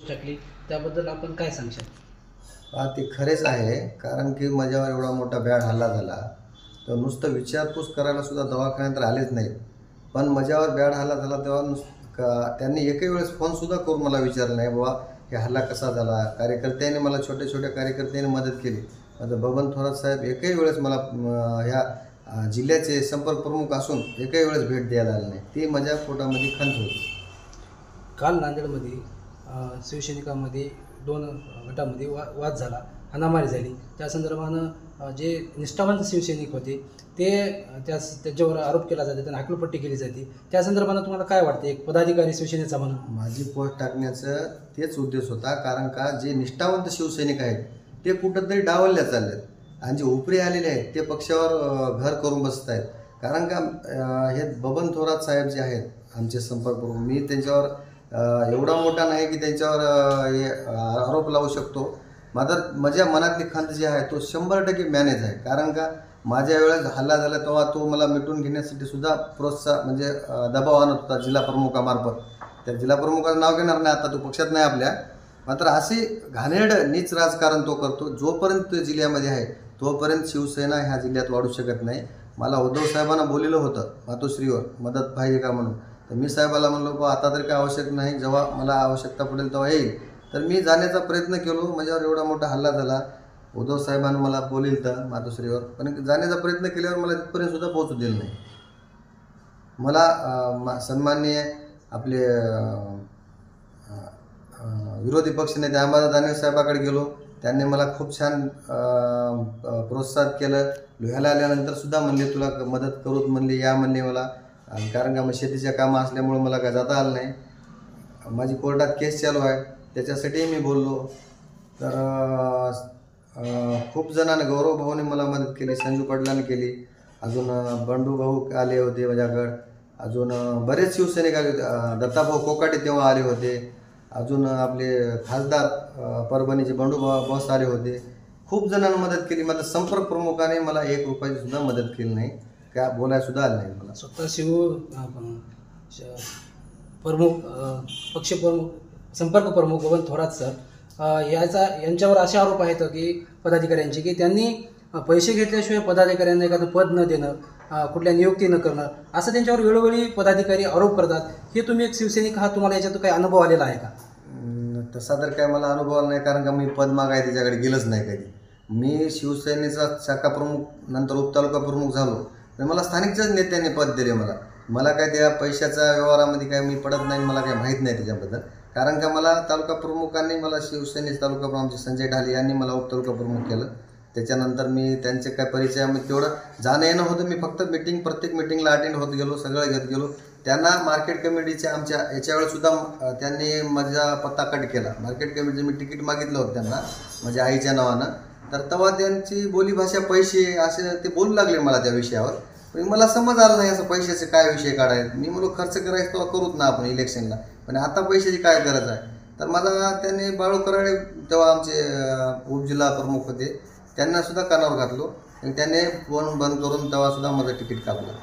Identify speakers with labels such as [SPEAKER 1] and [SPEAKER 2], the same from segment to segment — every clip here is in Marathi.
[SPEAKER 1] टाकली त्याबद्दल आपण काय सांगशाल?
[SPEAKER 2] ते खरेच आहे, कारण की माझ्यावर एवढा मोठा बॅड हल्ला झाला तर नुसतं विचारपूस करायला सुद्धा दवाखान्यात आलेच नाहीत. पण माझ्यावर बॅड हल्ला झाला तेव्हा त्यांनी एकही वेळेस फोनसुद्धा करून मला विचारलं नाही बाबा हे हल्ला कसा झाला. कार्यकर्त्यांनी मला छोट्या छोट्या कार्यकर्त्यांनी मदत केली. माझं बबन थोरात साहेब एकही वेळेस मला ह्या जिल्ह्याचे संपर्क प्रमुख असून एकही वेळेस भेट द्यायला आले नाही. ती माझ्या पोटामध्ये खंत होती.
[SPEAKER 1] काल नांदेडमध्ये शिवसैनिकांमध्ये दोन गटामध्ये वाद झाला, हाणामारी झाली. त्या संदर्भानं जे निष्ठावंत शिवसैनिक होते ते त्याच्यावर आरोप केला जाते, त्यांना हकलपट्टी केली जाते. त्या संदर्भानं तुम्हाला काय वाटते एक पदाधिकारी शिवसेनेचा म्हणून?
[SPEAKER 2] माझी पोस्ट टाकण्याचं तेच उद्देश होता, कारण का जे निष्ठावंत शिवसैनिक आहेत ते कुठंतरी डावलल्या चाललेत आणि जे उपरी आलेले आहेत ते पक्षावर घर करून बसत आहेत. कारण का हे बबन थोरात साहेब जे आहेत आमचे संपर्क प्रमुख, मी त्यांच्यावर एवढा मोठा नाही की त्यांच्यावर हे आरोप लावू शकतो. माझ्या मनातली खंत जी आहे तो 100% मॅनेज आहे. कारण का माझ्या वेळेस हल्ला झाला तेव्हा तो मला मिटून घेण्यासाठी सुद्धा प्रोत्साहन म्हणजे दबाव आणत होता जिल्हा प्रमुखामार्फत. त्या जिल्हा प्रमुखाचं नाव घेणार नाही, आता तो पक्षात नाही आपल्या. मात्र असे घाणेरड नीच राजकारण तो करतो. जोपर्यंत जिल्ह्यामध्ये आहे तोपर्यंत शिवसेना ह्या जिल्ह्यात वाढू शकत नाही. मला उद्धव साहेबांना बोललेलं होतं मातोश्रीवर मदत पाहिजे का म्हणून. तर मी साहेबाला म्हणलो बा आता तरी काय आवश्यक नाही, जेव्हा मला आवश्यकता पडेल तेव्हा येईल. तर मी जाण्याचा प्रयत्न केलो. माझ्यावर एवढा मोठा हल्ला झाला, उद्धव साहेबांनी मला बोलिलं तर मातोश्रीवर, पण जाण्याचा प्रयत्न केल्यावर मला तिथपर्यंत सुद्धा पोहोचू दिलं नाही. मला सन्माननीय आपले विरोधी पक्षनेते अंबादास दानवे साहेबाकडे गेलो. त्यांनी मला खूप छान प्रोत्साहित केलं. लोह्याला आल्यानंतर सुद्धा म्हणले तुला मदत करूच म्हणले, या म्हणले मला. कारण का मग शेतीच्या कामं असल्यामुळे मला काय जाता आलं नाही. माझी कोर्टात केस चालू आहे त्याच्यासाठीही मी बोललो. तर खूप जणांनी गौरव भाऊने मला मदत केली, संजू पाटलांनी केली, अजून बंडू भाऊ आले होते माझ्याकडं, अजून बरेच शिवसैनिक आले होते. दत्ताभाऊ कोकाटे तेव्हा आले होते, अजून आपले खासदार परभणीचे बंडू बॉस आले होते. खूप जणांनी मदत केली. माझ्या संपर्क प्रमुखाने मला 1 रुपयाची सुद्धा मदत केली नाही, काय बोलायला सुद्धा आलं नाही मला.
[SPEAKER 1] स्वतः प्रमुख पक्ष प्रमुख संपर्क प्रमुख बबन थोरात सर यांच्यावर असे आरोप आहेत की पदाधिकाऱ्यांचे की त्यांनी पैसे घेतल्याशिवाय पदाधिकाऱ्यांना एखादं पद न देणं, कुठल्या नियुक्ती न करणं, असं त्यांच्यावर वेळोवेळी पदाधिकारी आरोप करतात. हे तुम्ही एक शिवसैनिक हा तुम्हाला याच्यातून काही अनुभव आलेला आहे का?
[SPEAKER 2] तसा तर काय मला अनुभव आला नाही, कारण का मी पद मागाय त्याच्याकडे गेलंच नाही कधी. मी शिवसेनेचा शाखा प्रमुख नंतर उपतालुका प्रमुख झालो तर मला स्थानिकच्याच नेत्यांनी पद दिले. मला काय त्या पैशाच्या व्यवहारामध्ये काय मी पडत नाही, मला काय माहीत नाही त्याच्याबद्दल. कारण का मला तालुका प्रमुखांनी मला शिवसेनेचे तालुका प्रमुख संजय ढाले यांनी मला उपतालुका प्रमुख केलं. त्याच्यानंतर मी त्यांचे काय परिचयामध्ये तेवढं जाणं येणं होतं. मी फक्त प्रत्येक मिटिंगला अटेंड होत गेलो, सगळं घेत गेलो. त्यांना मार्केट कमिटीच्या आमच्या याच्यावेळेसुद्धा त्यांनी माझा पत्ता कट केला. मार्केट कमिटीचं मी तिकीट मागितलं होतं त्यांना माझ्या आईच्या नावानं. तर तेव्हा त्यांची बोलीभाषा पैसे असे ते बोलू लागले मला त्या विषयावर. पण मला समज आलं नाही असं पैशाचे काय विषय काढायचे. मी म्हणलो खर्च करायचं तेव्हा करूच ना आपण इलेक्शनला, पण आता पैशाची काय गरज आहे. तर मला त्यांनी बाळू कराडे तेव्हा आमचे उपजिल्हा प्रमुख होते, त्यांना सुद्धा कानावर घातलो आणि त्याने फोन बंद करून तेव्हा सुद्धा माझं तिकीट कापलं.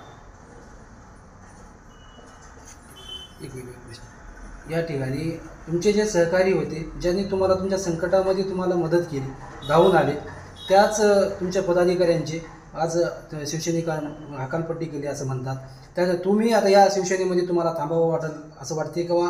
[SPEAKER 1] या ठिकाणी तुमचे जे सहकारी होते, ज्यांनी तुम्हाला तुमच्या संकटामध्ये तुम्हाला मदत केली, धावून आले, त्याच तुमच्या पदाधिकाऱ्यांचे आज शिवसैनिकां हकालपट्टी केली असं म्हणतात. त्यात तुम्ही आता या शिवसेनेमध्ये तुम्हाला थांबावं वाटेल असं वाटते किंवा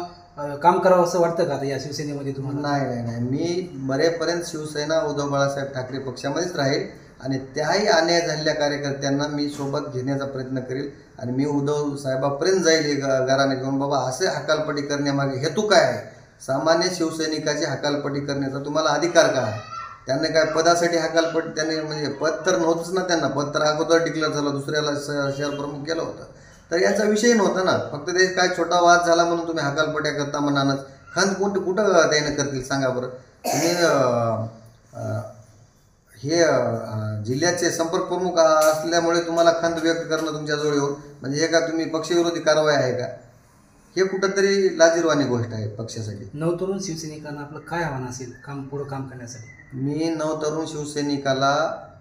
[SPEAKER 1] काम करावं असं वाटतं का आता या शिवसेनेमध्ये तुम्हाला?
[SPEAKER 2] नाही, मी मरेपर्यंत शिवसेना उद्धव बाळासाहेब ठाकरे पक्षामध्येच राहील आणि त्याही अन्याय झालेल्या कार्यकर्त्यांना मी सोबत घेण्याचा प्रयत्न करेल आणि मी उद्धव साहेबापर्यंत जाईल घराने घेऊन. बाबा असे हकालपट्टी करण्यामागे हेतू काय आहे? सामान्य शिवसैनिकाची हकालपट्टी करण्याचा तुम्हाला अधिकार काय आहे? त्यांनी काय पदासाठी हकालपट्टी, त्यांनी म्हणजे पद तर नव्हतंच ना, त्यांना पद तर अगोदर डिक्लेअर झालं, दुसऱ्याला शहर प्रमुख केलं होतं. तर याचा विषय नव्हता ना, फक्त ते काय छोटा वाद झाला म्हणून तुम्ही हकालपट्ट्या करता म्हणानच. खंत कुठं त्याने करतील सांगा बरं तुम्ही. हे जिल्ह्याचे संपर्क प्रमुख असल्यामुळे तुम्हाला खंत व्यक्त करणं तुमच्याजवळ येऊन म्हणजे हे का तुम्ही पक्षविरोधी कारवाई आहे का? हे कुठंतरी लाजिरवाणी गोष्ट आहे पक्षासाठी.
[SPEAKER 1] नवतरुण शिवसैनिकांना आपलं काय आव्हान असेल पुढं काम करण्यासाठी?
[SPEAKER 2] मी नवतरुण शिवसैनिकाला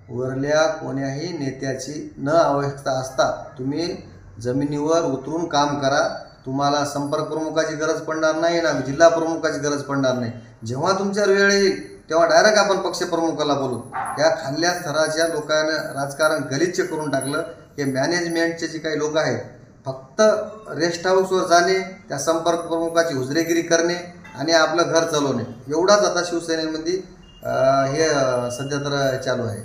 [SPEAKER 2] वरल्या कोण्याही नेत्याची न आवश्यकता असता तुम्ही जमिनीवर उतरून काम करा. तुम्हाला संपर्क प्रमुखाची गरज पडणार नाही ना जिल्हा प्रमुखाची गरज पडणार नाही. जेव्हा तुमच्यावर वेळ येईल तेव्हा डायरेक्ट आपण पक्षप्रमुखाला बोलू. या खाल्ल्या स्तराच्या लोकांना राजकारण गलिच्छ करून टाकलं. हे मॅनेजमेंटचे जे काही लोक आहेत फक्त रेस्ट हाऊसवर जाणे, त्या संपर्क प्रमुखाची हुजरेगिरी करणे आणि आपलं घर चालवणे एवढाच आता शिवसेनेमध्ये हे सध्या तर चालू आहे.